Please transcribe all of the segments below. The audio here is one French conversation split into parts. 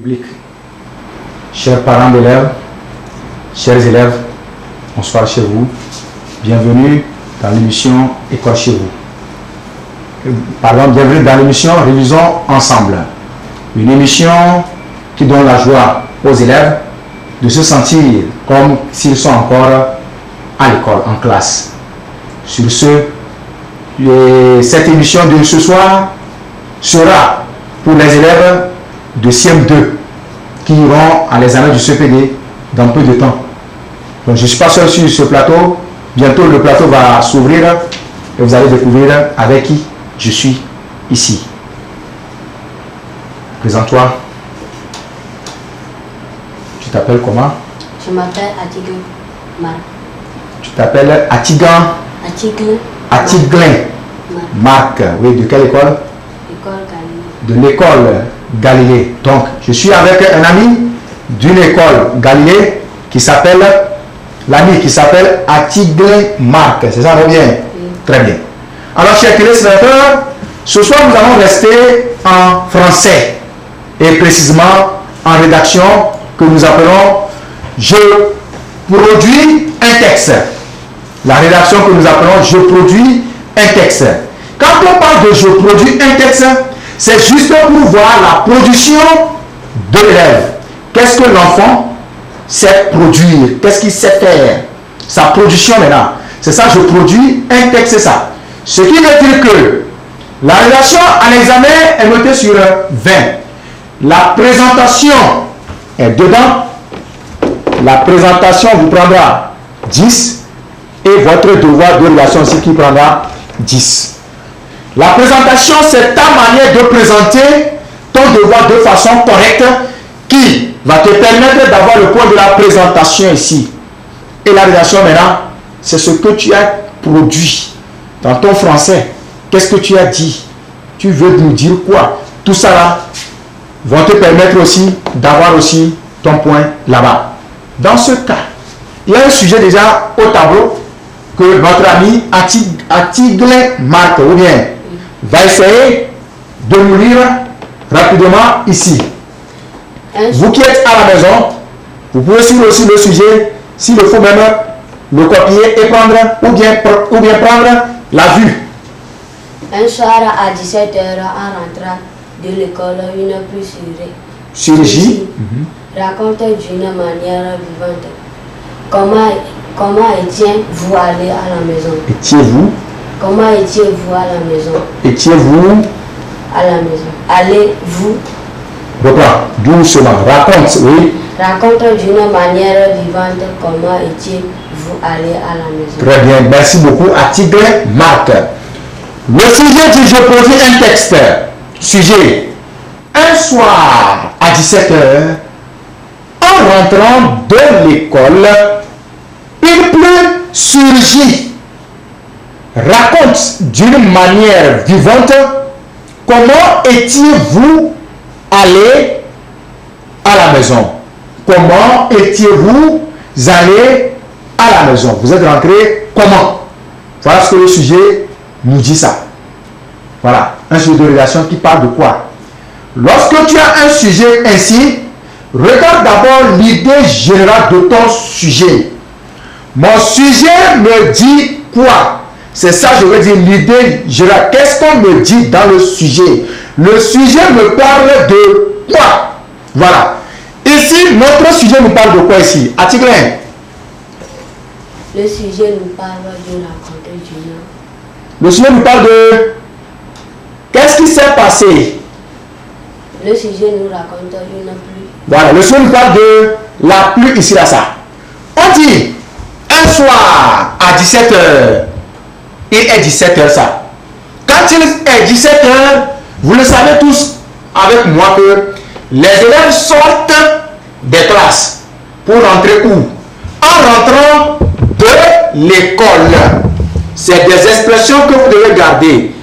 public, chers parents d'élèves, chers élèves, bonsoir chez vous. Bienvenue dans l'émission École chez vous. Bienvenue dans l'émission Révisons ensemble. Une émission qui donne la joie aux élèves de se sentir comme s'ils sont encore à l'école, en classe. Sur ce, cette émission de ce soir sera pour les élèves de CM2 qui iront à l'examen du CPD dans peu de temps. Donc je ne suis pas seul sur ce plateau. Bientôt le plateau va s'ouvrir et vous allez découvrir avec qui je suis ici. Présente-toi. Tu t'appelles comment? Je m'appelle Atigan Marc. Tu t'appelles Atigan Marc. Oui, de quelle école? École Galilée. De l'école Galilée. Donc, je suis avec un ami d'une école Galilée qui s'appelle, l'ami qui s'appelle Atigan Marc. C'est ça, bien? Oui. Très bien. Alors, chers téléspectateurs, ce soir, nous allons rester en français et précisément en rédaction que nous appelons « Je produis un texte ». La rédaction que nous appelons « Je produis un texte ». Quand on parle de « Je produis un texte », c'est juste pour voir la production de l'élève. Qu'est-ce que l'enfant sait produire? Qu'est-ce qu'il sait faire? Sa production maintenant. C'est ça, je produis un texte, c'est ça. Ce qui veut dire que la rédaction à l'examen est notée sur 20. La présentation est dedans. La présentation vous prendra 10 et votre devoir de rédaction aussi qui prendra 10. La présentation, c'est ta manière de présenter ton devoir de façon correcte qui va te permettre d'avoir le point de la présentation ici. Et la rédaction maintenant, c'est ce que tu as produit dans ton français. Qu'est-ce que tu as dit? Tu veux nous dire quoi? Tout ça là va te permettre aussi d'avoir aussi ton point là-bas. Dans ce cas, il y a un sujet déjà au tableau que notre ami Atigan Marc ou bien va essayer de nous lire rapidement ici. Vous qui êtes à la maison, vous pouvez suivre aussi le sujet, s'il le faut même le copier et prendre ou bien prendre la vue. Un soir à 17h, en rentrant de l'école, une pluie Surgit. raconte d'une manière vivante. Comment étiez-vous allé à la maison? Étiez-vous? Comment étiez-vous à la maison? Étiez-vous? À la maison. Allez-vous? Reprends, doucement, raconte, oui. Raconte d'une manière vivante comment étiez-vous allé à la maison. Très bien, merci beaucoup Atigan Marc. Le sujet dit je produis un texte. Sujet. Un soir à 17h, en rentrant de l'école, une pluie surgit. Raconte d'une manière vivante comment étiez-vous allé à la maison. Comment étiez-vous allé à la maison? Vous êtes rentré comment? Voilà ce que le sujet nous dit ça. Voilà, un sujet de rédaction qui parle de quoi? Lorsque tu as un sujet ainsi, regarde d'abord l'idée générale de ton sujet. Mon sujet me dit quoi? C'est ça, je veux dire, l'idée générale. Qu'est-ce qu'on me dit dans le sujet? Le sujet me parle de quoi? Voilà. Ici, notre sujet nous parle de quoi ici? Atigan. Le sujet nous parle de la rencontre d'une. Le sujet nous parle de... Qu'est-ce qui s'est passé? Le sujet nous raconte une pluie. Voilà, le sujet nous parle de la pluie ici, là, ça. On dit, un soir à 17h, il est 17h, ça. Quand il est 17h, vous le savez tous avec moi que les élèves sortent des classes pour rentrer où? En rentrant de l'école. C'est des expressions que vous devez garder.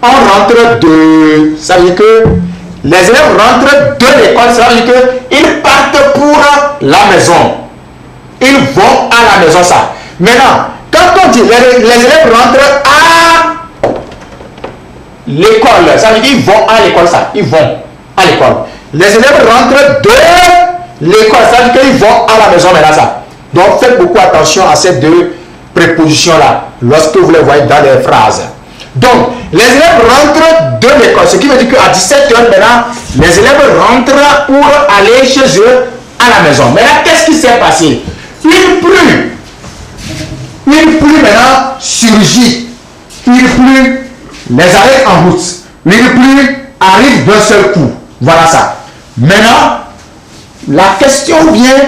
On rentre de... Ça veut dire que les élèves rentrent de l'école, ça veut dire qu'ils partent pour la maison. Ils vont à la maison, ça. Maintenant, quand on dit les élèves rentrent à l'école, ça veut dire qu'ils vont à l'école, ça. Ils vont à l'école. Les élèves rentrent de l'école, c'est-à-dire qu'ils vont à la maison maintenant ça. Donc faites beaucoup attention à ces deux prépositions-là lorsque vous les voyez dans les phrases. Donc, les élèves rentrent de l'école, ce qui veut dire qu'à 17h maintenant, les élèves rentrent pour aller chez eux à la maison. Mais là, qu'est-ce qui s'est passé? Une pluie maintenant surgit. Une pluie les arrête en route. Une pluie arrive d'un seul coup. Voilà ça. Maintenant, la question vient,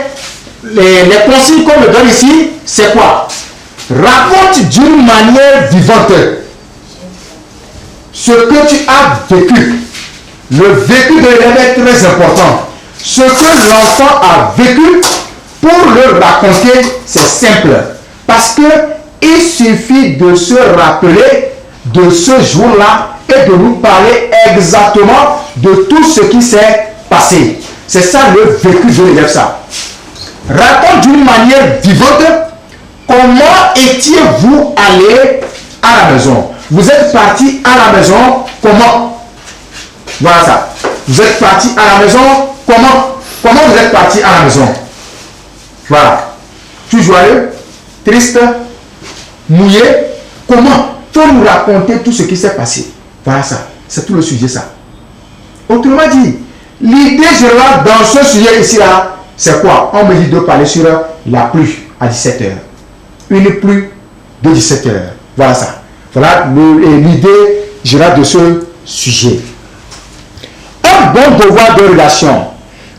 les consignes qu'on me donne ici, c'est quoi? Raconte d'une manière vivante ce que tu as vécu. Le vécu de l'élève est très important. Ce que l'enfant a vécu, pour le raconter, c'est simple. Parce que il suffit de se rappeler de ce jour-là et de nous parler exactement de tout ce qui s'est passé. C'est ça le vécu de l'élève, ça. Raconte d'une manière vivante comment étiez-vous allé à la maison. Vous êtes parti à la maison comment? Voilà ça. Vous êtes parti à la maison comment? Comment vous êtes parti à la maison? Voilà. Tu joyeux, triste, mouillé. Comment? Il faut nous raconter tout ce qui s'est passé. Voilà ça. C'est tout le sujet ça. Autrement dit, l'idée générale dans ce sujet ici là, c'est quoi? On me dit de parler sur la pluie à 17h. Une pluie de 17h. Voilà ça. Voilà l'idée générale de ce sujet. Un bon devoir de rédaction.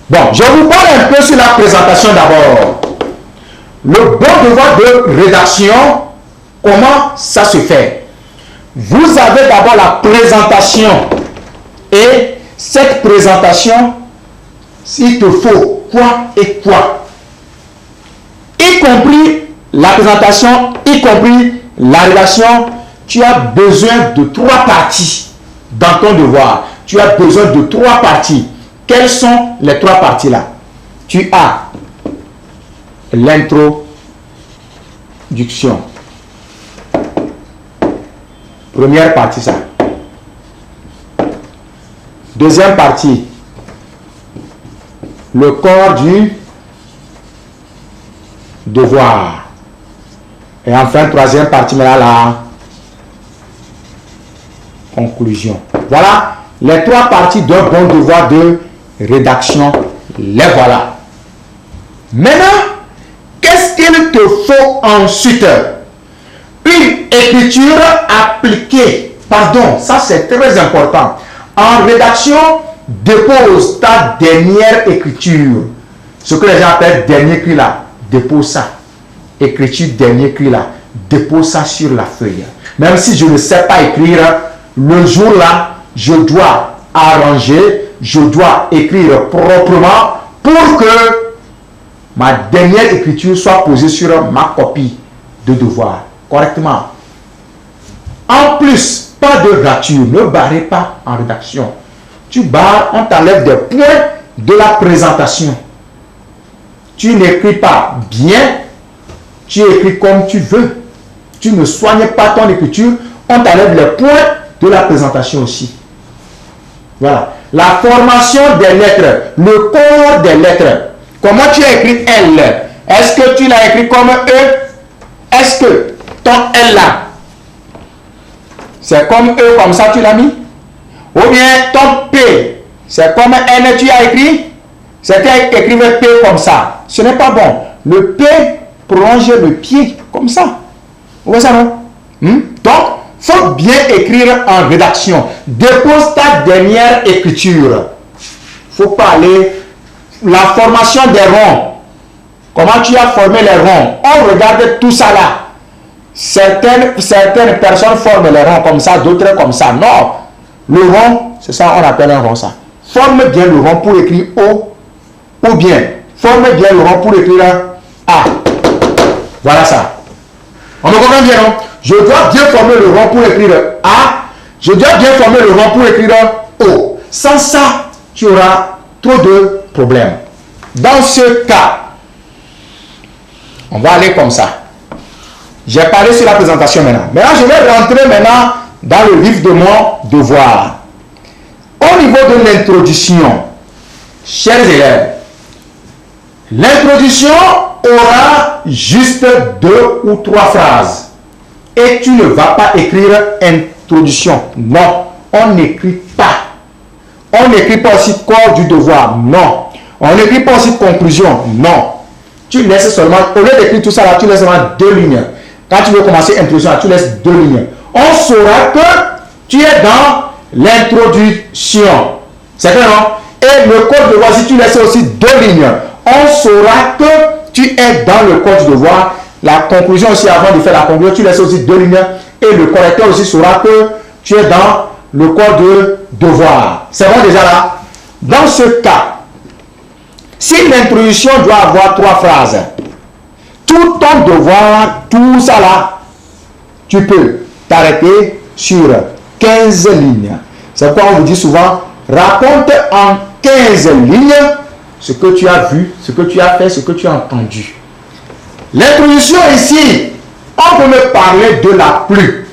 Bon, je vous parle un peu sur la présentation d'abord. Le bon devoir de rédaction, comment ça se fait? Vous avez d'abord la présentation. Et cette présentation, il te faut quoi et quoi? Y compris la présentation, y compris la rédaction, tu as besoin de 3 parties dans ton devoir. Tu as besoin de 3 parties. Quelles sont les 3 parties-là? Tu as l'introduction. Première partie, ça. Deuxième partie, le corps du devoir. Et enfin, troisième partie, maintenant, la conclusion. Voilà les 3 parties d'un bon devoir de rédaction. Les voilà. Maintenant, qu'est-ce qu'il te faut ensuite? Une écriture appliquée. Pardon, ça c'est très important. En rédaction, dépose ta dernière écriture. Ce que les gens appellent dernier cri là. Dépose ça. Écriture dernier cri là. Dépose ça sur la feuille. Même si je ne sais pas écrire, le jour là, je dois arranger, je dois écrire proprement pour que ma dernière écriture soit posée sur ma copie de devoir correctement. En plus, pas de rature, ne barrez pas en rédaction. Tu barres, on t'enlève des points de la présentation. Tu n'écris pas bien, tu écris comme tu veux. Tu ne soignes pas ton écriture, on t'enlève les points de la présentation aussi. Voilà. La formation des lettres, le corps des lettres. Comment tu as écrit L? Est-ce que tu l'as écrit comme E? Est-ce que ton L là, c'est comme E comme ça tu l'as mis? Ou bien ton P, c'est comme N tu as écrit? C'était écrit P comme ça. Ce n'est pas bon. Le P prolonge le pied comme ça. Vous voyez ça, non? Donc, il faut bien écrire en rédaction. Dépose ta dernière écriture. Il faut parler. La formation des ronds. Comment tu as formé les ronds? On regarde tout ça là. Certaines personnes forment les ronds comme ça, d'autres comme ça. Non. Le rond, c'est ça, on appelle un rond ça. Forme bien le rond pour écrire O. Ou bien, forme bien le rond pour écrire A. Voilà ça. On me comprend bien, non? Je dois bien former le rond pour écrire A. Je dois bien former le rond pour écrire O. Sans ça, tu auras trop de problèmes. Dans ce cas, on va aller comme ça. J'ai parlé sur la présentation maintenant. Maintenant, je vais rentrer maintenant dans le vif de mon devoir. Au niveau de l'introduction, Chers élèves, l'introduction aura juste 2 ou 3 phrases. Et tu ne vas pas écrire introduction. Non, on n'écrit pas. On n'écrit pas aussi corps du devoir. Non. On n'écrit pas aussi conclusion. Non. Tu laisses seulement, au lieu d'écrire tout ça là, tu laisses seulement 2 lignes. Quand tu veux commencer introduction, tu laisses 2 lignes. On saura que tu es dans l'introduction. C'est clair, non? Et le code de devoir, si tu laisses aussi 2 lignes, on saura que tu es dans le code du devoir. La conclusion aussi, avant de faire la conclusion, tu laisses aussi 2 lignes. Et le correcteur aussi saura que tu es dans le code de devoir. C'est bon déjà là? Dans ce cas, si l'introduction doit avoir 3 phrases, tout ton devoir, tout ça là, tu peux t'arrêter sur 15 lignes. C'est pourquoi on vous dit souvent, raconte en 15 lignes ce que tu as vu, ce que tu as fait, ce que tu as entendu. L'introduction ici, on peut me parler de la pluie.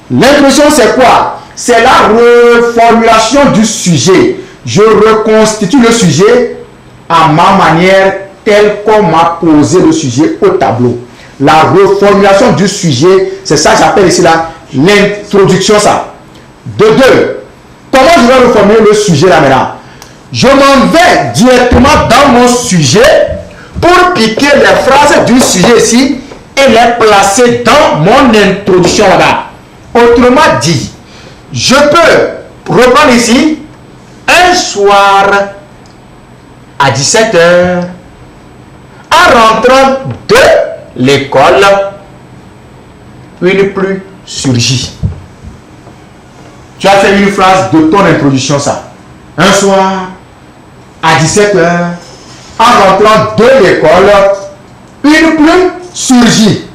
L'introduction c'est quoi? C'est la reformulation du sujet. Je reconstitue le sujet à ma manière, tel qu'on m'a posé le sujet au tableau. La reformulation du sujet, c'est ça que j'appelle ici là l'introduction ça. De 2, comment je vais reformuler le sujet là maintenant? Je m'en vais directement dans mon sujet pour piquer les phrases du sujet ici et les placer dans mon introduction là. Autrement dit, je peux reprendre ici un soir à 17 h, en rentrant de l'école, une pluie surgit. Tu as fait une phrase de ton introduction ça. Un soir à 17 h, en rentrant de l'école, une pluie surgit.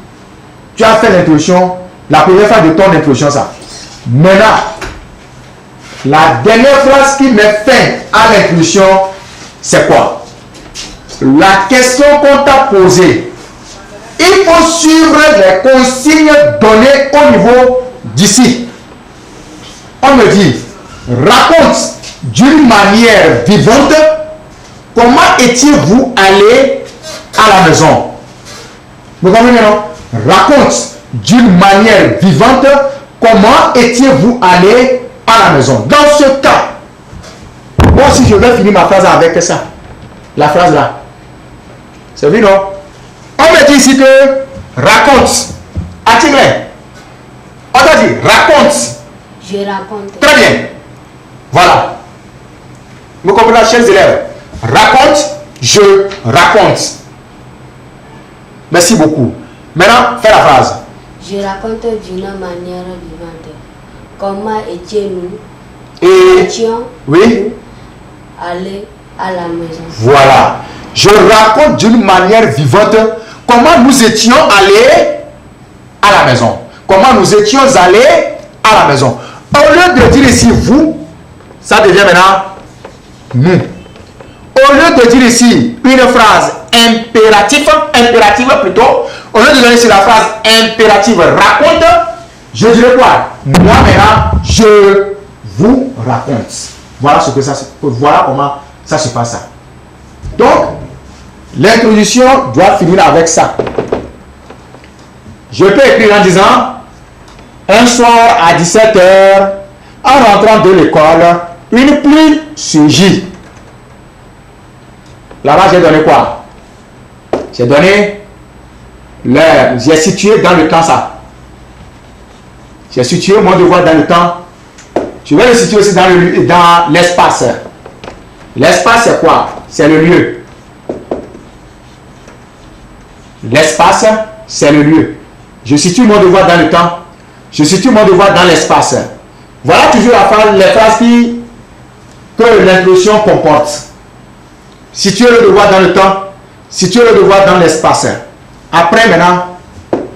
Tu as fait l'introduction, la première phrase de ton introduction ça. Maintenant, la dernière phrase qui met fin à l'introduction, c'est quoi? La question qu'on t'a posée. Il faut suivre les consignes données au niveau d'ici. On me dit, raconte d'une manière vivante comment étiez-vous allé à la maison. Vous comprenez, non? Raconte d'une manière vivante comment étiez-vous allé à la maison. Dans ce cas, moi si je vais finir ma phrase avec ça, la phrase là, c'est vu, non? On me dit ici que raconte. Attirer. On t'a dit raconte. Je raconte. Très bien. Voilà. Vous comprenez, chers élèves? Raconte, je raconte. Merci beaucoup. Maintenant, fais la phrase. Je raconte d'une manière vivante. Comment étions-nous? Oui. Aller à la maison. Voilà. Je raconte d'une manière vivante comment nous étions allés à la maison. Comment nous étions allés à la maison. Au lieu de dire ici vous, ça devient maintenant nous. Au lieu de dire ici une phrase impérative plutôt, au lieu de donner ici la phrase impérative raconte, je dirais quoi? Moi maintenant, je vous raconte. Voilà ce que ça, voilà comment ça se passe. Donc, l'introduction doit finir avec ça. Je peux écrire en disant, un soir à 17 h, en rentrant de l'école, une pluie surgit. Là-bas, j'ai donné quoi? J'ai donné l'heure. J'ai situé dans le temps ça. J'ai situé mon devoir dans le temps. Je vais le situer aussi dans l'espace. L'espace, c'est quoi? C'est le lieu. L'espace, c'est le lieu. Je situe mon devoir dans le temps. Je situe mon devoir dans l'espace. Voilà toujours les phrases que l'introduction comporte. Situer le devoir dans le temps. Situer le devoir dans l'espace. Après maintenant,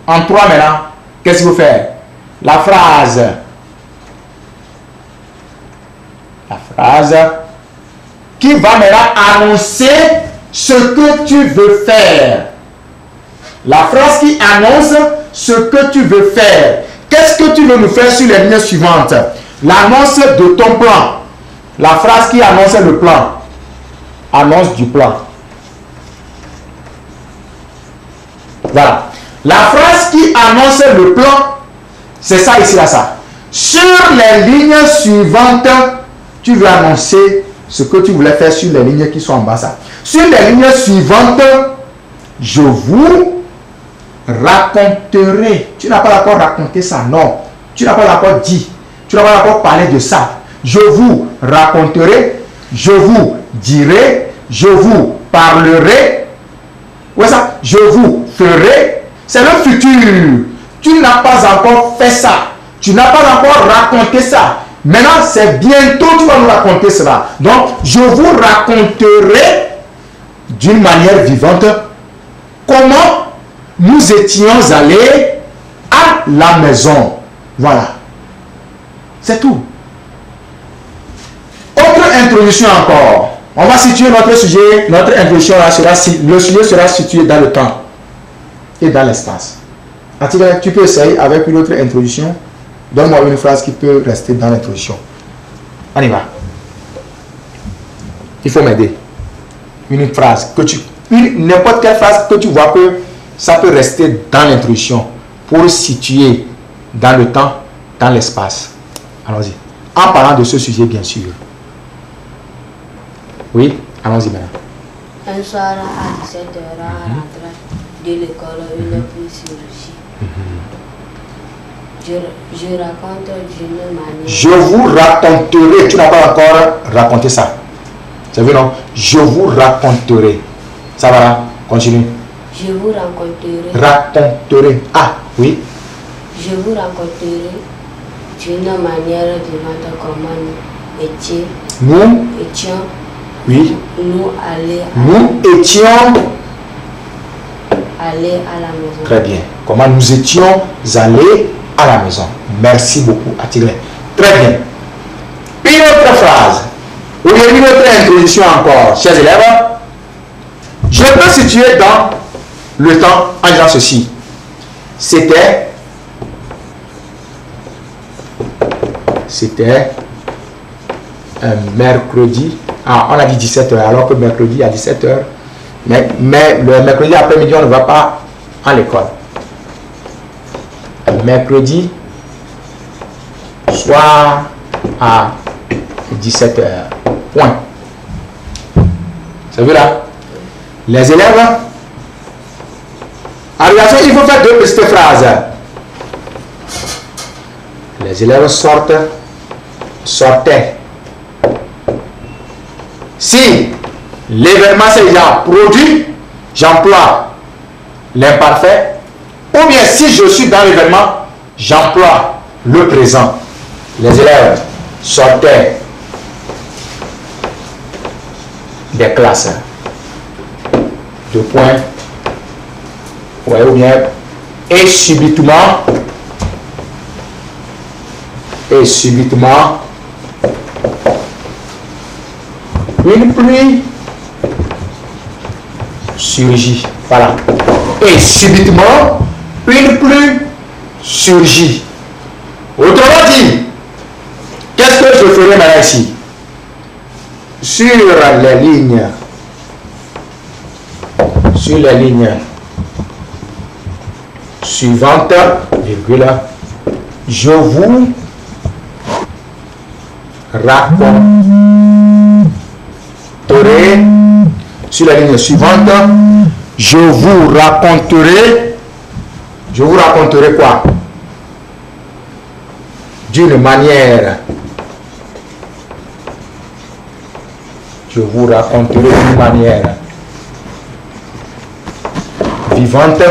en 3 maintenant, qu'est-ce qu'il faut faire? La phrase. La phrase qui va maintenant annoncer ce que tu veux faire. La phrase qui annonce ce que tu veux faire. Qu'est-ce que tu veux nous faire sur les lignes suivantes? L'annonce de ton plan. La phrase qui annonce le plan. annonce du plan. Voilà. La phrase qui annonce le plan, c'est ça ici, là, ça. Sur les lignes suivantes, tu veux annoncer ce que tu voulais faire sur les lignes qui sont en bas, ça. Sur les lignes suivantes, je vous raconterai. Tu n'as pas encore raconté ça, non. Tu n'as pas encore dit. Tu n'as pas encore parlé de ça. Je vous raconterai, je vous dirai, je vous parlerai. Ouais, ça. Je vous ferai. C'est le futur. Tu n'as pas encore fait ça. Tu n'as pas encore raconté ça. Maintenant, c'est bientôt tu vas nous raconter cela. Donc, je vous raconterai d'une manière vivante comment nous étions allés à la maison. Voilà. C'est tout. Autre introduction encore. On va situer notre sujet. Notre introduction là sera, le sujet sera situé dans le temps et dans l'espace. Attila, tu peux essayer avec une autre introduction. Donne-moi une phrase qui peut rester dans l'introduction. On y va. Il faut m'aider. Une phrase que tu... N'importe quelle phrase que tu vois que ça peut rester dans l'introduction pour situer dans le temps, dans l'espace. Allons-y. En parlant de ce sujet, bien sûr. Oui, allons-y maintenant. Un soir à 17h, en rentrant de l'école, une pluie surgit. Je raconte d'une manière. Je vous raconterai. Tu n'as pas encore raconté ça. C'est vrai, non? Je vous raconterai. Ça va là? Continue. Je vous raconterai. Raconterai. Ah, oui. Je vous raconterai d'une manière vivante comment nous étions. Nous étions. Oui. Nous allions. Nous étions. Aller à la maison. Très bien. Comment nous étions allés à la maison. Merci beaucoup, Attila. Très bien. Une autre phrase. Ou bien une autre introduction encore, chers élèves. Je peux situer dans le temps en disant ceci. C'était un mercredi. Ah, on a dit 17h, alors que mercredi à 17h. Mais le mercredi après-midi, on ne va pas à l'école. Mercredi soir à 17h. Point. C'est vu là? Les élèves, en relation, il faut faire deux petites phrases. Les élèves sortaient. Si l'événement s'est déjà produit, j'emploie l'imparfait. Ou bien si je suis dans l'événement, j'emploie le présent. Les élèves sortaient des classes. Deux points. Ouais, ou bien et subitement une pluie surgit. Voilà. Et subitement une pluie surgit. Autrement dit, qu'est-ce que je ferai maintenant ici? Sur les lignes suivantes, virgule, je vous raconterai. Sur la ligne suivante, je vous raconterai quoi? D'une manière. Je vous raconterai d'une manière vivante.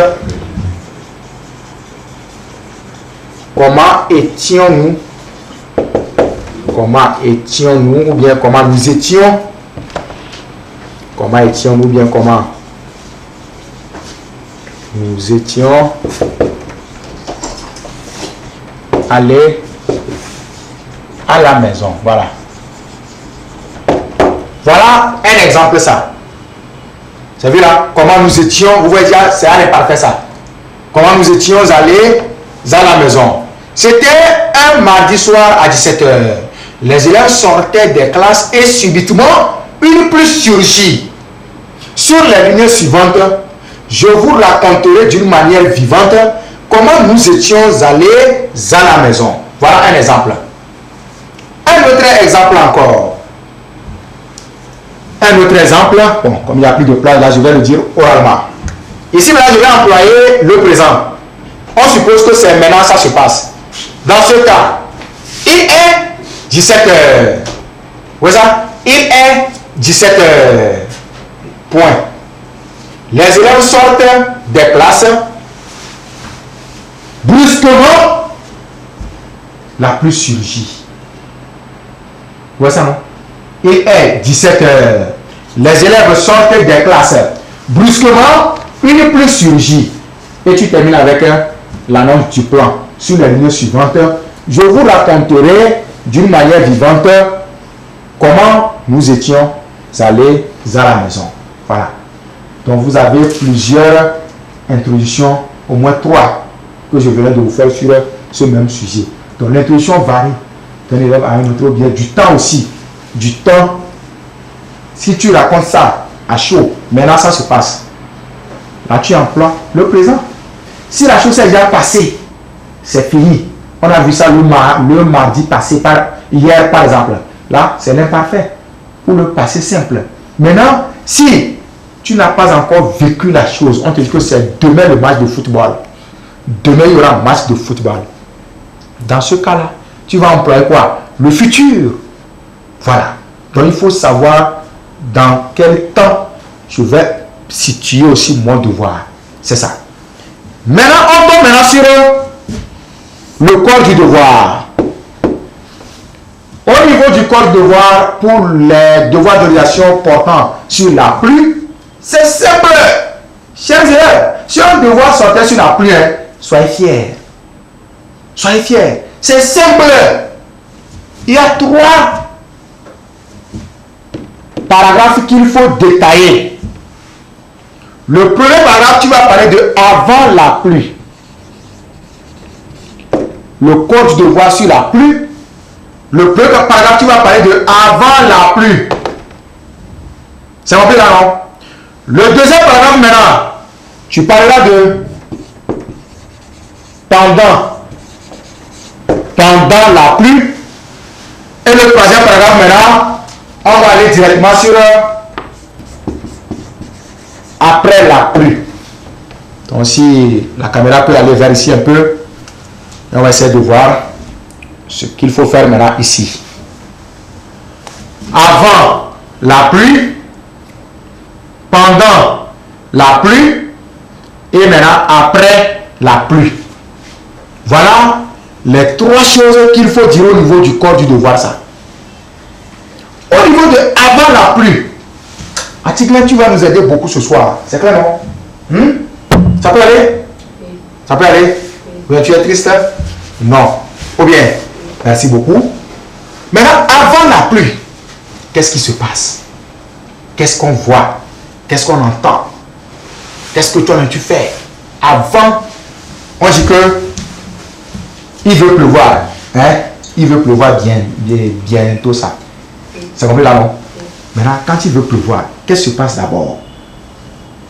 Comment étions-nous? Comment étions-nous? Ou bien comment nous étions? Comment étions-nous? Ou bien comment nous étions allés à la maison. Voilà. Voilà un exemple ça. Vous vu là? Comment nous étions, vous voyez déjà, c'est un imparfait ça. Comment nous étions allés à la maison. C'était un mardi soir à 17h. Les élèves sortaient des classes et subitement, une plus surgit. Sur les lignes suivantes, je vous raconterai d'une manière vivante comment nous étions allés à la maison. Voilà un exemple. Un autre exemple encore. Un autre exemple, bon, comme il n'y a plus de place, là je vais le dire oralement. Ici, maintenant, je vais employer le présent. On suppose que c'est maintenant ça se passe. Dans ce cas, il est 17 heures. Vous voyez ça? Il est 17 heures. Point. Les élèves sortent des classes. Brusquement, la pluie surgit. Vous voyez ça, non? Il est 17 heures. Les élèves sortent des classes. Brusquement, une pluie surgit. Et tu termines avec l'annonce du plan. Sur les lignes suivantes, je vous raconterai d'une manière vivante comment nous étions allés à la maison. Voilà. Donc vous avez plusieurs introductions, au moins 3, que je venais de vous faire sur ce même sujet. Donc l'introduction varie d'un élève à un autre, ou bien du temps aussi. Du temps, si tu racontes ça à chaud, maintenant ça se passe. Là tu emploies le présent. Si la chose est déjà passée, c'est fini. On a vu ça le mardi passé, hier par exemple. Là, c'est l'imparfait ou le passé simple. Maintenant, si tu n'as pas encore vécu la chose, on te dit que c'est demain le match de football. Demain, il y aura un match de football. Dans ce cas-là, tu vas employer quoi? Le futur. Voilà. Donc, il faut savoir dans quel temps je vais situer aussi mon devoir. C'est ça. Maintenant, on tombe maintenant sur le corps du devoir. Au niveau du corps de devoir, pour les devoirs d'orientation portant sur la pluie, c'est simple. Chers élèves, si un devoir sortait sur la pluie, soyez fiers. Soyez fiers. C'est simple. Il y a 3 paragraphes qu'il faut détailler. Le premier paragraphe, tu vas parler de avant la pluie. Le corps du devoir sur la pluie. Le premier paragraphe, tu vas parler de avant la pluie. C'est compris là, non? Le deuxième paragraphe, maintenant, tu parleras de pendant la pluie. Et le troisième paragraphe, maintenant, on va aller directement sur après la pluie. Donc, si la caméra peut aller vers ici un peu, on va essayer de voir ce qu'il faut faire maintenant ici. Avant la pluie, pendant la pluie et maintenant après la pluie. Voilà les 3 choses qu'il faut dire au niveau du corps du devoir. Ça. Au niveau de avant la pluie, Atiglen, tu vas nous aider beaucoup ce soir. C'est clair, non? Ça peut aller? Oui. Ça peut aller? Oui. Tu es triste? Non. Ou bien? Merci beaucoup. Maintenant, avant la pluie, qu'est-ce qui se passe? Qu'est-ce qu'on voit? Qu'est-ce qu'on entend? Qu'est-ce que toi tu fais? Avant, on dit que il veut pleuvoir. Hein? Il veut pleuvoir bientôt ça. C'est compris là, non? Maintenant, quand il veut pleuvoir, qu'est-ce qui se passe d'abord?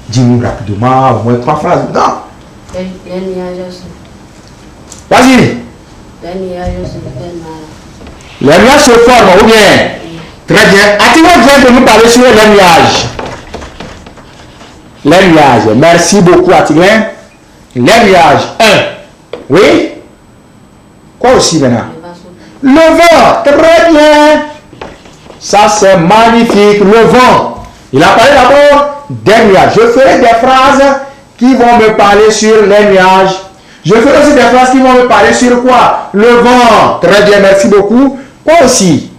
Dis-nous rapidement, au moins 3 phrases. Non. Les nuages aussi. Vas-y. Les nuages se forment. Les nuages se forment, ou bien? Très bien. Attila vient de nous parler sur les nuages. Les nuages. Merci beaucoup, Attila. Les nuages. 1. Oui? Quoi aussi maintenant? Le vent. Très bien. Ça, c'est magnifique. Le vent. Il a parlé d'abord des nuages. Je ferai des phrases qui vont me parler sur les nuages. Je ferai aussi des phrases qui vont me parler sur quoi? Le vent. Très bien, merci beaucoup. Quoi aussi?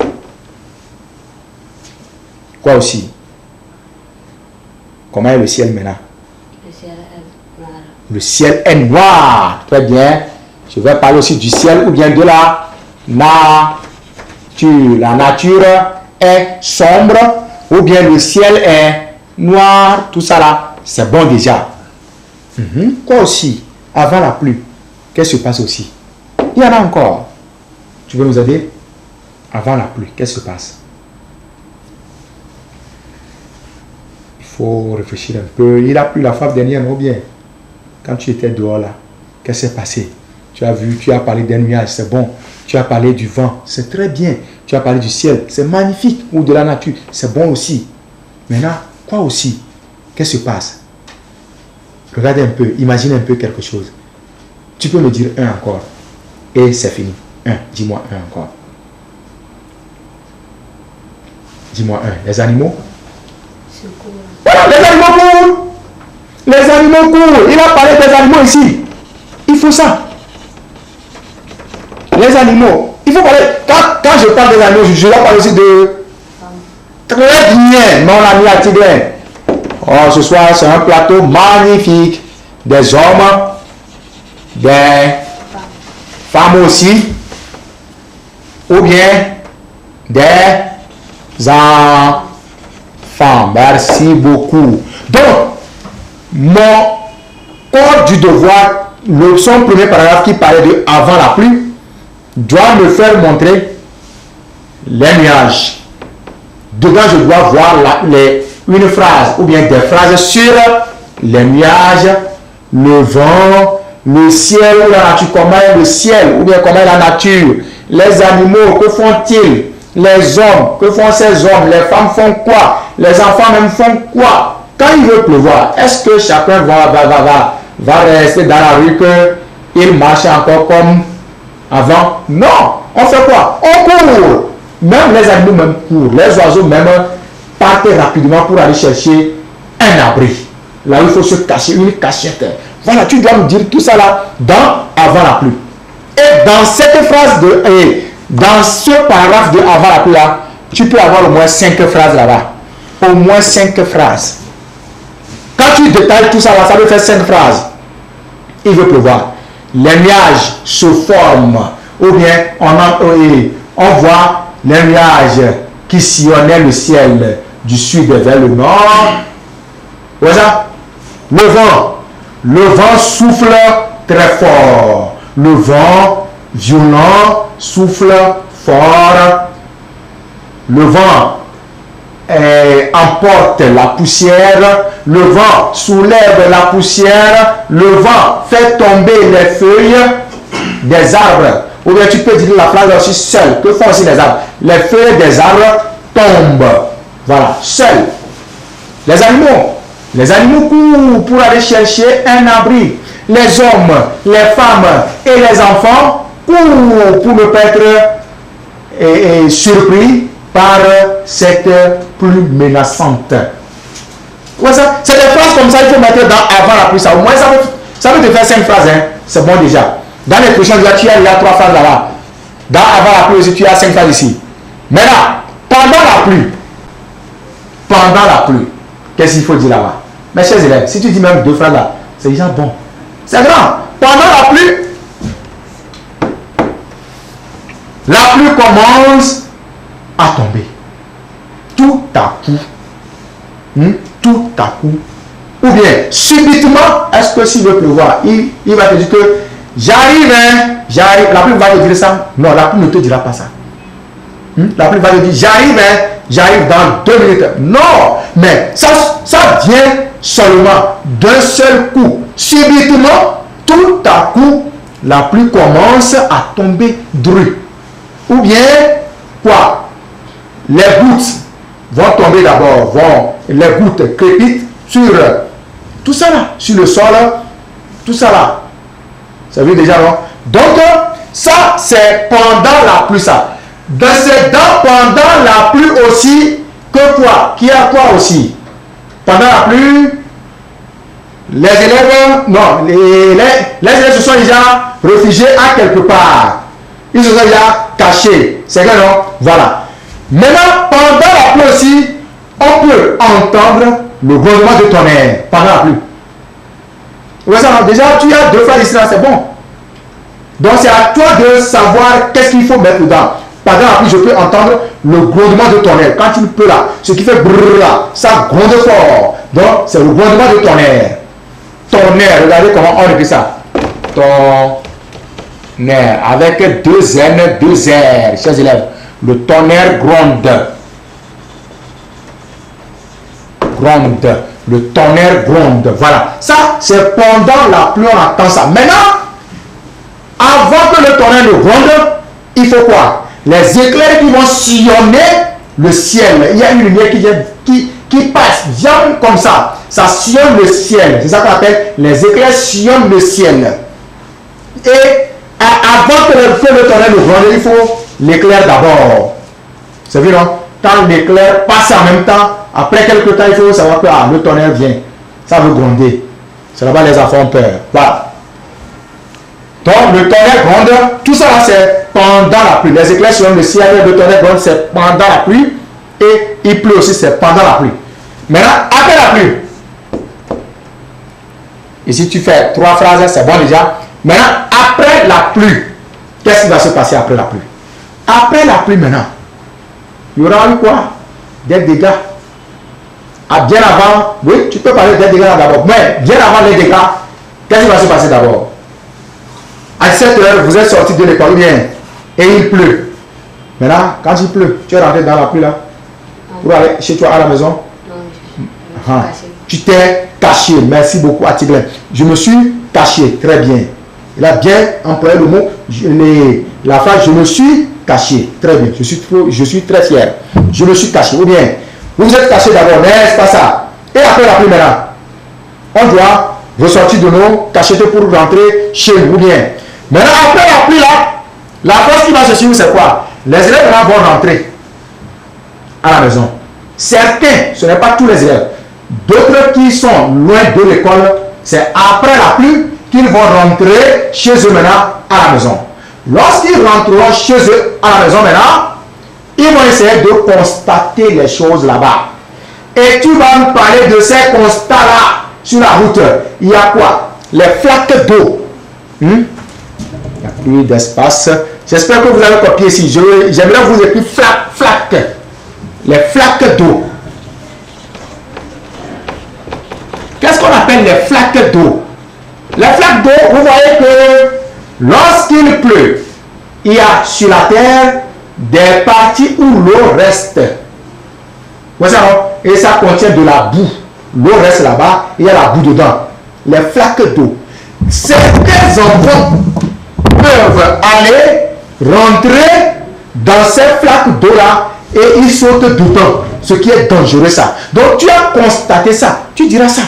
Quoi aussi? Comment est le ciel maintenant? Le ciel est noir. Le ciel est noir. Très bien. Je vais parler aussi du ciel ou bien de la nature. La nature est sombre ou bien le ciel est noir. Tout ça là, c'est bon déjà. Quoi aussi? Avant la pluie, qu'est-ce qui se passe aussi? Il y en a encore. Tu veux nous aider? Avant la pluie, qu'est-ce qui se passe? faut réfléchir un peu. Il a plu la fois dernière, non bien. Quand tu étais dehors là, qu'est-ce qui s'est passé? Tu as vu, tu as parlé d'un nuage, c'est bon. Tu as parlé du vent, c'est très bien. Tu as parlé du ciel, c'est magnifique. Ou de la nature, c'est bon aussi. Maintenant, quoi aussi? Qu'est-ce qui se passe? Regarde un peu, imagine un peu quelque chose. Tu peux me dire un encore. Et c'est fini. Un, dis-moi un encore. Dis-moi un. Les animaux? Voilà, les animaux courent. Les animaux courent. Il a parlé des animaux ici. Il faut ça. Les animaux. Il faut parler. Quand je parle des animaux, je dois parler aussi de... Très bien, mon ami Atiglin. Oh, ce soir, c'est un plateau magnifique. Des hommes, des femmes aussi, ou bien des enfants. Merci beaucoup. Donc, mon code du devoir, son premier paragraphe qui parlait de avant la pluie, doit me faire montrer les nuages. Dedans, je dois voir une phrase ou bien des phrases sur les nuages, le vent, le ciel ou la nature. Comment est le ciel ou bien comment est la nature? Les animaux, que font-ils? Les hommes, que font ces hommes? Les femmes font quoi? Les enfants même font quoi? Quand il veut pleuvoir, est-ce que chacun va rester dans la rue qu'il marche encore comme avant? Non. On fait quoi? On court. Même les animaux même courent. Les oiseaux même partent rapidement pour aller chercher un abri. Là, il faut se cacher, une cachette. Voilà, tu dois me dire tout ça là dans avant la pluie. Et dans cette phrase dans ce paragraphe de avant la pluie là, tu peux avoir au moins 5 phrases là-bas. Au moins 5 phrases. Quand tu détailles tout ça là, ça veut faire 5 phrases. Il veut pleuvoir. Les nuages se forment. Ou bien on voit les nuages qui sillonnaient le ciel du sud vers le nord. Voilà. Le vent souffle très fort. Le vent violent souffle fort. Le vent emporte la poussière. Le vent soulève la poussière. Le vent fait tomber les feuilles des arbres. Ou bien tu peux dire la phrase aussi seul. Que font aussi les arbres? Les feuilles des arbres tombent. Voilà, seuls. Les animaux courent pour aller chercher un abri. Les hommes, les femmes et les enfants courent pour ne pas être surpris par cette pluie menaçante. Ouais, c'est des phrases comme ça, il faut mettre dans avant la pluie. Ça, au moins, ça veut te faire 5 phrases. Hein. C'est bon déjà. Dans les prochains jours, tu as 3 phrases là-bas. Dans avant la pluie aussi, tu as 5 phrases ici. Maintenant, pendant la pluie, qu'est-ce qu'il faut dire là-bas? Mes chers élèves, si tu dis même 2 phrases là, c'est déjà bon. C'est grand. Pendant la pluie commence à tomber. Tout à coup. Ou bien, subitement, est-ce que s'il veut pleuvoir, il va te dire que j'arrive. La pluie va te dire ça. Non, la pluie ne te dira pas ça. La pluie va te dire j'arrive dans 2 minutes. Non, mais ça vient seulement d'un seul coup. Subitement, tout à coup, la pluie commence à tomber dru. Ou bien, quoi? Les gouttes vont tomber d'abord, les gouttes crépitent sur tout ça là, sur le sol, tout ça là. Ça veut déjà, non? Donc, ça, c'est pendant la pluie, ça. C'est pendant la pluie aussi que quoi? Qui a quoi aussi? Pendant la pluie, les élèves, non, les élèves se sont déjà réfugiés à quelque part. Ils se sont déjà cachés. C'est clair, non? Voilà. Maintenant, pendant la pluie aussi, on peut entendre le grondement de tonnerre pendant la pluie. Déjà, tu as 2 phrases ici, là, c'est bon. Donc, c'est à toi de savoir qu'est-ce qu'il faut mettre dedans. Pendant la pluie, je peux entendre le grondement de tonnerre. Quand il pleut là, ce qui fait brrr là, ça gronde fort. Donc, c'est le grondement de tonnerre. Tonnerre, regardez comment on écrit ça. Tonnerre, avec 2 N, 2 R, chers élèves. Le tonnerre gronde. gronde. Le tonnerre gronde. Voilà. Ça, c'est pendant la pluie, on entend ça. Maintenant, avant que le tonnerre ne gronde, il faut quoi? Les éclairs qui vont sillonner le ciel. Il y a une lumière qui passe, vient comme ça. Ça sillonne le ciel. C'est ça qu'on appelle les éclairs sillonnent le ciel. Et avant que le tonnerre ne gronde, il faut l'éclair d'abord. C'est vrai, non? Quand l'éclair passe en même temps, après quelques temps, il faut savoir que le tonnerre vient. Ça veut gronder. C'est là-bas les enfants ont peur. Voilà. Donc le tonnerre gronde. Tout ça là, c'est pendant la pluie. Les éclairs sur le ciel, le tonnerre gronde, c'est pendant la pluie. Et il pleut aussi, c'est pendant la pluie. Maintenant, après la pluie. Ici, tu fais 3 phrases, c'est bon déjà. Maintenant, après la pluie, qu'est-ce qui va se passer après la pluie? Après la pluie, maintenant, il y aura eu quoi? Des dégâts. Bien avant, oui, tu peux parler des dégâts d'abord, mais bien avant les dégâts, qu'est-ce qui va se passer d'abord? À 7 heures, vous êtes sorti de l'école, bien, et il pleut. Maintenant, quand il pleut, tu es rentré dans la pluie là, pour aller chez toi à la maison? Non, tu t'es caché. Merci beaucoup, Atiglin. Je me suis caché, très bien. Il a bien employé le mot, la phrase, je me suis caché. Très bien, je suis très fier. Je me suis caché. Ou bien, vous êtes caché d'abord, n'est-ce pas ça? Et après la pluie maintenant, on doit ressortir de nos cachettes pour rentrer chez nous. Ou bien, maintenant après la pluie là, la force qui va se suivre c'est quoi? Les élèves là vont rentrer à la maison. Certains, ce n'est pas tous les élèves. D'autres qui sont loin de l'école, c'est après la pluie qu'ils vont rentrer chez eux maintenant à la maison. Lorsqu'ils rentreront chez eux à la maison maintenant, ils vont essayer de constater les choses là-bas. Et tu vas nous parler de ces constats-là sur la route. Il y a quoi? Les flaques d'eau. Il n'y a plus d'espace. J'espère que vous avez copié ici. J'aimerais vous écrire flaques. Les flaques d'eau. Qu'est-ce qu'on appelle les flaques d'eau? Les flaques d'eau, vous voyez que lorsqu'il pleut, il y a sur la terre des parties où l'eau reste. Vous savez, et ça contient de la boue. L'eau reste là-bas, il y a la boue dedans. Les flaques d'eau. Certains enfants peuvent aller rentrer dans ces flaques d'eau-là et ils sautent dedans. Ce qui est dangereux, ça. Donc, tu as constaté ça. Tu diras ça.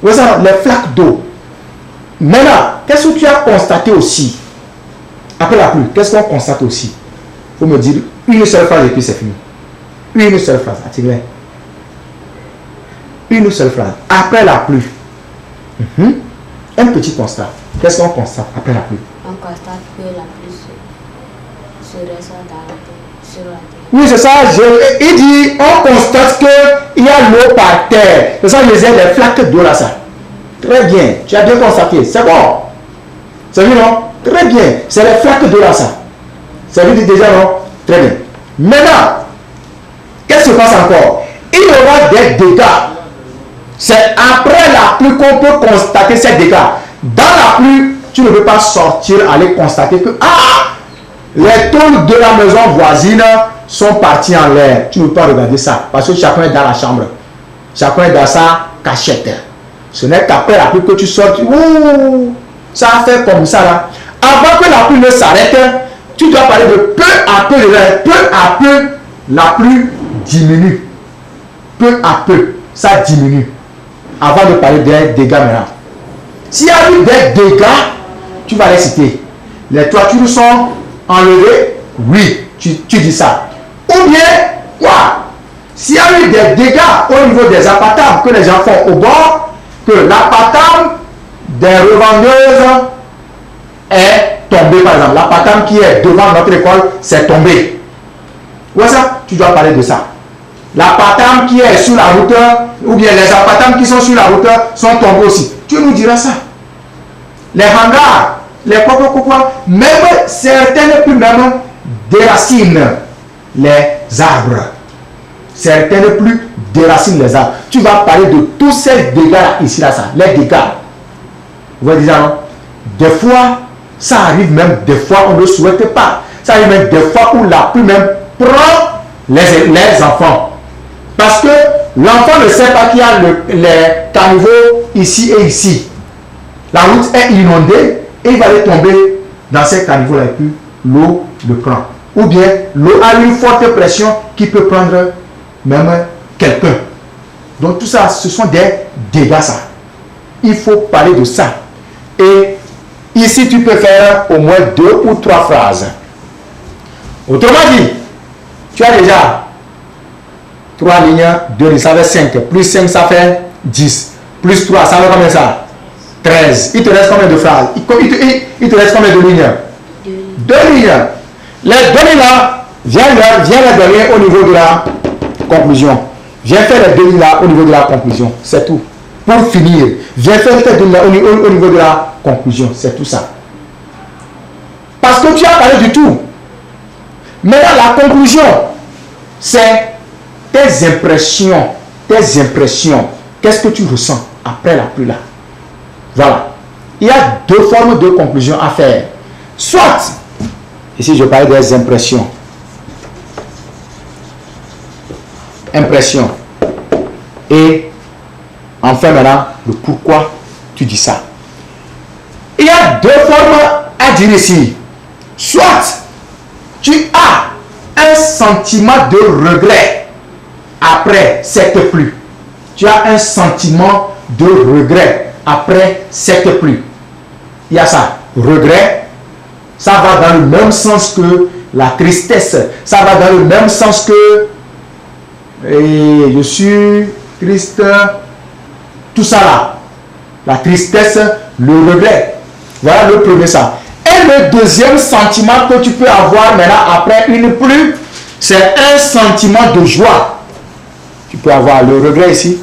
Vous savez, les flaques d'eau. Maintenant, qu'est-ce que tu as constaté aussi? Après la pluie, qu'est-ce qu'on constate aussi? Il faut me dire une seule phrase et puis c'est fini. Une seule phrase, Atiglin. Une seule phrase. Après la pluie. Un petit constat. Qu'est-ce qu'on constate après la pluie? On constate que la pluie se ressort sur la terre. Oui, c'est ça. Il dit, on constate qu'il y a l'eau par terre. C'est ça, les flaques d'eau là, ça. Très bien. Tu as bien constaté. C'est bon. C'est vu, non? Très bien. C'est les flaques d'eau là, ça. Ça veut dire déjà, non? Très bien. Maintenant, qu'est-ce qui se passe encore? Il y aura des dégâts. C'est après la pluie qu'on peut constater ces dégâts. Dans la pluie, tu ne peux pas sortir, aller constater que les tôles de la maison voisine sont partis en l'air. Tu ne peux pas regarder ça. Parce que chacun est dans la chambre. Chacun est dans sa cachette. Ce n'est qu'après la pluie que tu sors. Ça a fait comme ça là. Avant que la pluie ne s'arrête, tu dois parler de peu à peu de l'air. Peu à peu, la pluie diminue. Peu à peu, ça diminue. Avant de parler des dégâts maintenant. S'il y a eu des dégâts, tu vas les citer. Les toitures sont enlevées. Oui, tu dis ça. Ou bien, quoi? S'il y a eu des dégâts au niveau des appartements que les gens font au bord, que l'appartement des revendeuses est tombé, par exemple. L'appartement qui est devant notre école, c'est tombé. Où est ça? Tu dois parler de ça. L'appartement qui est sur la route, ou bien les appartements qui sont sur la route sont tombés aussi. Tu nous diras ça. Les hangars, les quoi, même certaines plus même déracinent les arbres. Certaines plus déracinent les arbres. Tu vas parler de tous ces dégâts ici, là, ça. Les dégâts. Vous voyez déjà, non? Des fois, ça arrive même, des fois, on ne le souhaite pas. Ça arrive même des fois où la pluie même prend les enfants. Parce que L'enfant ne sait pas qu'il y a les caniveaux ici et ici. La route est inondée et il va aller tomber dans ces caniveaux-là et puis l'eau le prend. Ou bien l'eau a une forte pression qui peut prendre même quelqu'un. Donc tout ça, ce sont des dégâts ça. Il faut parler de ça. Et ici, tu peux faire au moins 2 ou 3 phrases. Autrement dit, tu as déjà 3 lignes, 2 lignes, ça fait 5. Plus 5, ça fait 10. Plus 3, ça fait combien ça? 13. Il te reste combien de phrases? Il te reste combien de lignes? 2 lignes. Les 2 lignes là, viens les donner au niveau de la conclusion. Viens faire les 2 lignes là au niveau de la conclusion. C'est tout. Pour finir, viens faire les 2 lignes là au niveau de la conclusion. C'est tout ça. Parce que tu as parlé du tout. Maintenant, la conclusion, c'est tes impressions. Tes impressions. Qu'est-ce que tu ressens après la pluie là? Voilà. Il y a 2 formes de conclusion à faire. Soit, ici je parle des impressions. Impressions. Et enfin maintenant, le pourquoi tu dis ça. Il y a 2 formes à dire ici. Soit, tu as un sentiment de regret après cette pluie. Tu as un sentiment de regret après cette pluie. Il y a ça. Regret, ça va dans le même sens que la tristesse. Ça va dans le même sens que je suis triste. Tout ça là. La tristesse, le regret. Voilà le premier ça. Et le deuxième sentiment que tu peux avoir maintenant après une pluie, c'est un sentiment de joie. Tu peux avoir le regret ici.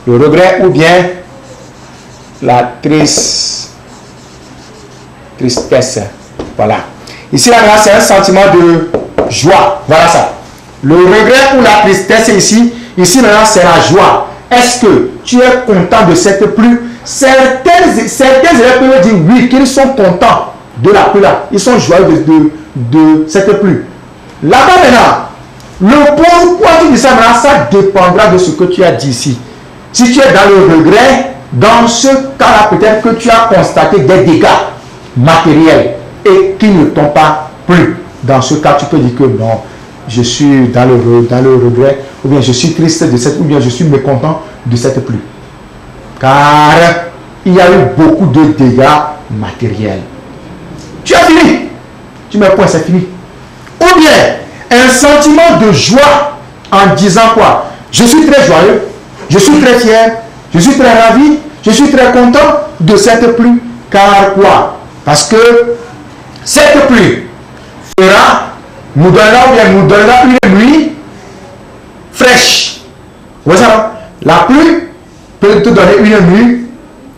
Le regret ou bien la tristesse. Voilà. Ici, là, c'est un sentiment de joie. Voilà ça. Le regret ou la tristesse ici, maintenant, c'est la joie. Est-ce que tu es content de cette pluie? Certains élèves peuvent dire oui, qu'ils sont contents de la pluie là. Ils sont joyeux de cette pluie. Là-bas maintenant, le pourquoi tu dis ça maintenant, ça dépendra de ce que tu as dit ici. Si tu es dans le regret, dans ce cas-là, peut-être que tu as constaté des dégâts matériels et qui ne t'ont pas plu. Dans ce cas, tu peux dire que non, je suis dans le regret, ou bien je suis triste de cette, ou bien je suis mécontent de cette pluie. Car il y a eu beaucoup de dégâts matériels. Tu as fini. Tu mets point, c'est fini. Ou bien un sentiment de joie en disant quoi? Je suis très joyeux, je suis très fier, je suis très ravi, je suis très content de cette pluie. Car quoi? Parce que cette pluie nous donnera une nuit fraîche. Vous voyez ça? La pluie peut te donner une nuit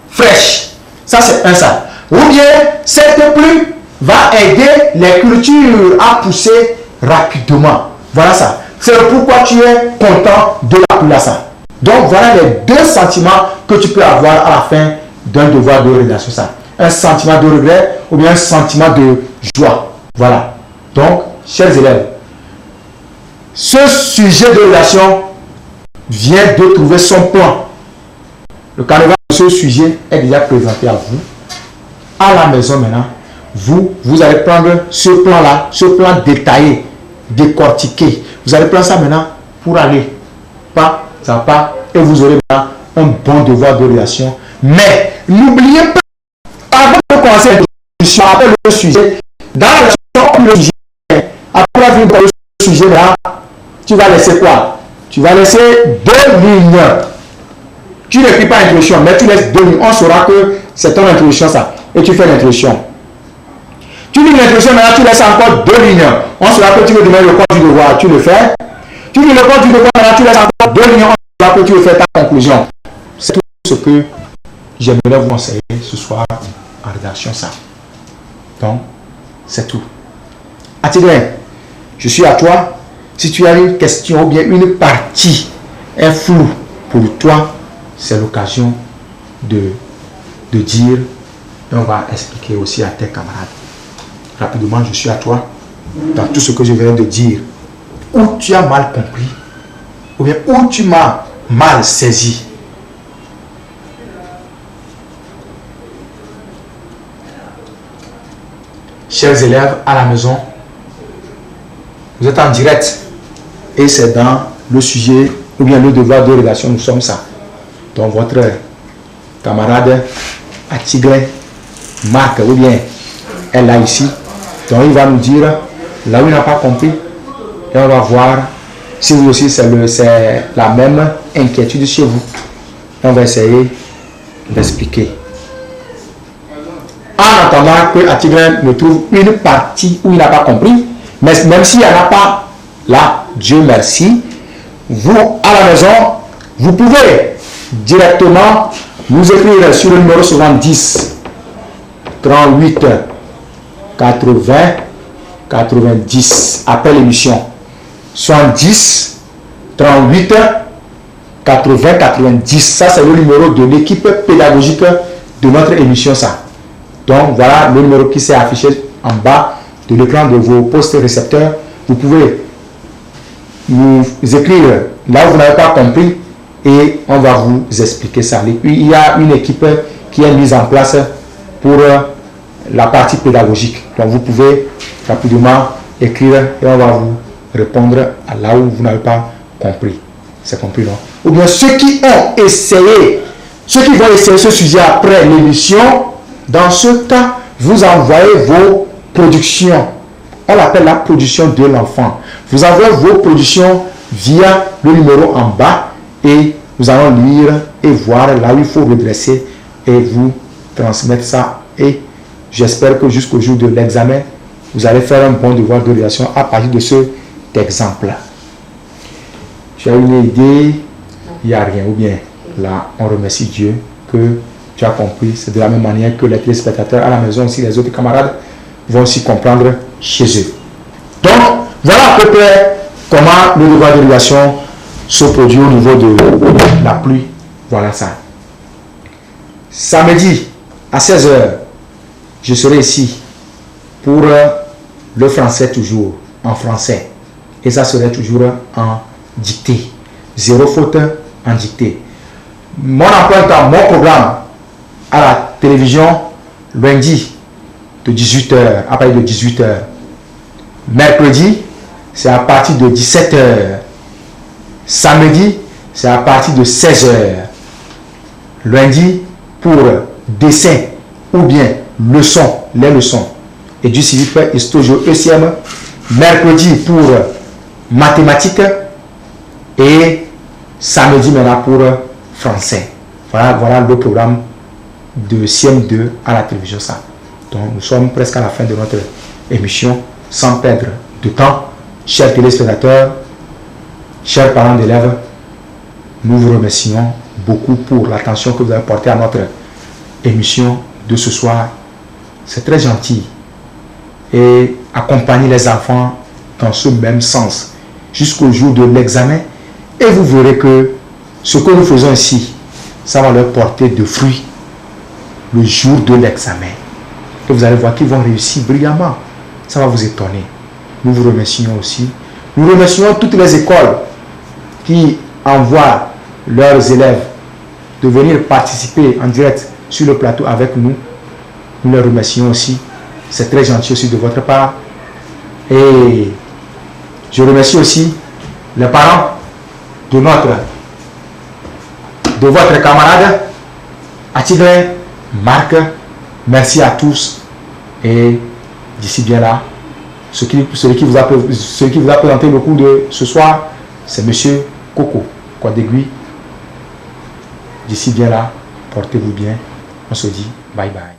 fraîche. Ça, c'est un ça. Ou bien, cette pluie va aider les cultures à pousser rapidement. Voilà ça. C'est pourquoi tu es content de la pluie là, ça. Donc, voilà les 2 sentiments que tu peux avoir à la fin d'un devoir de rédaction. Ça. Un sentiment de regret ou bien un sentiment de joie. Voilà. Donc, chers élèves, ce sujet de relation vient de trouver son plan. Le carnaval de ce sujet est déjà présenté à vous. À la maison maintenant, vous allez prendre ce plan-là, ce plan détaillé, décortiqué. Vous allez prendre ça maintenant pour aller pas à pas et vous aurez maintenant un bon devoir de relation. Mais n'oubliez pas, avant de commencer après le sujet, dans le sujet, après avoir le sujet là, tu vas laisser quoi? Tu vas laisser 2 lignes. Tu n'écris pas introduction, mais tu laisses 2 lignes. On saura que c'est ton introduction ça. Et tu fais l'introduction. Tu lis l'introduction, maintenant tu laisses encore 2 lignes. On saura que tu veux donner le code du devoir, tu le fais. Tu lis le code du devoir, maintenant tu laisses encore 2 lignes. On saura que tu veux faire ta conclusion. C'est tout ce que j'aimerais vous conseiller ce soir en rédaction ça. Donc, c'est tout. Atidrin, je suis à toi. Si tu as une question ou bien une partie est floue pour toi, c'est l'occasion de dire et on va expliquer aussi à tes camarades. Rapidement, je suis à toi dans tout ce que je viens de dire. Où tu as mal compris, ou bien où tu m'as mal saisi. Chers élèves à la maison, vous êtes en direct et c'est dans le sujet ou bien le devoir de rédaction, nous sommes ça. Donc votre camarade Atigre Marc ou bien elle là ici, donc il va nous dire là où il n'a pas compris et on va voir si vous aussi c'est la même inquiétude chez vous. On va essayer d'expliquer. En attendant que Atigre me trouve une partie où il n'a pas compris, mais même s'il n'y en a pas là, Dieu merci, vous à la maison, vous pouvez directement nous écrire sur le numéro suivant 10 38 80 90 après l'émission. 70 38 80 90. Ça, c'est le numéro de l'équipe pédagogique de notre émission. Ça. Donc, voilà le numéro qui s'est affiché en bas de l'écran de vos postes récepteurs. Vous pouvez nous écrire là où vous n'avez pas compris et on va vous expliquer ça. Et puis, il y a une équipe qui est mise en place pour la partie pédagogique. Donc, vous pouvez rapidement écrire et on va vous répondre à là où vous n'avez pas compris. C'est compris, non? Ou bien ceux qui ont essayé, ceux qui vont essayer ce sujet après l'émission, dans ce cas, vous envoyez vos productions. On l'appelle la production de l'enfant. Vous envoyez vos productions via le numéro en bas et nous allons lire et voir là où il faut redresser et vous transmettre ça. Et j'espère que jusqu'au jour de l'examen, vous allez faire un bon devoir de rédaction à partir de cet exemple. Tu as une idée, il n'y a rien. Ou bien là, on remercie Dieu que tu as compris. C'est de la même manière que les téléspectateurs à la maison aussi, les autres camarades vont aussi comprendre chez eux. Donc, voilà à peu près comment le devoir de rédaction se produit au niveau de la pluie. Voilà ça. Samedi à 16 h, je serai ici pour le français toujours, en français. Et ça serait toujours en dictée. Zéro faute en dictée. Mon emploi de temps, mon programme à la télévision, lundi de 18 h, à partir de 18 h. Mercredi, c'est à partir de 17 h. Samedi, c'est à partir de 16 h. Lundi, pour dessin ou bien leçons, les leçons. Et du civique histo-géo ECM. Mercredi pour mathématiques. Et samedi maintenant pour français. Voilà le programme de CM2 à la télévision. Ça. Donc nous sommes presque à la fin de notre émission sans perdre de temps. Chers téléspectateurs, chers parents d'élèves, nous vous remercions beaucoup pour l'attention que vous avez portée à notre émission de ce soir. C'est très gentil. Et accompagnez les enfants dans ce même sens jusqu'au jour de l'examen. Et vous verrez que ce que nous faisons ici, ça va leur porter de fruits le jour de l'examen. Et vous allez voir qu'ils vont réussir brillamment. Ça va vous étonner. Nous vous remercions aussi. Nous remercions toutes les écoles qui envoient leurs élèves de venir participer en direct sur le plateau avec nous. Nous les remercions aussi. C'est très gentil aussi de votre part. Et je remercie aussi les parents de votre camarade Atigre Marc. Merci à tous. Et d'ici bien là, celui qui vous a présenté le cours de ce soir, c'est Monsieur Coco Kwadegui. D'ici bien là, portez-vous bien. On se dit bye bye.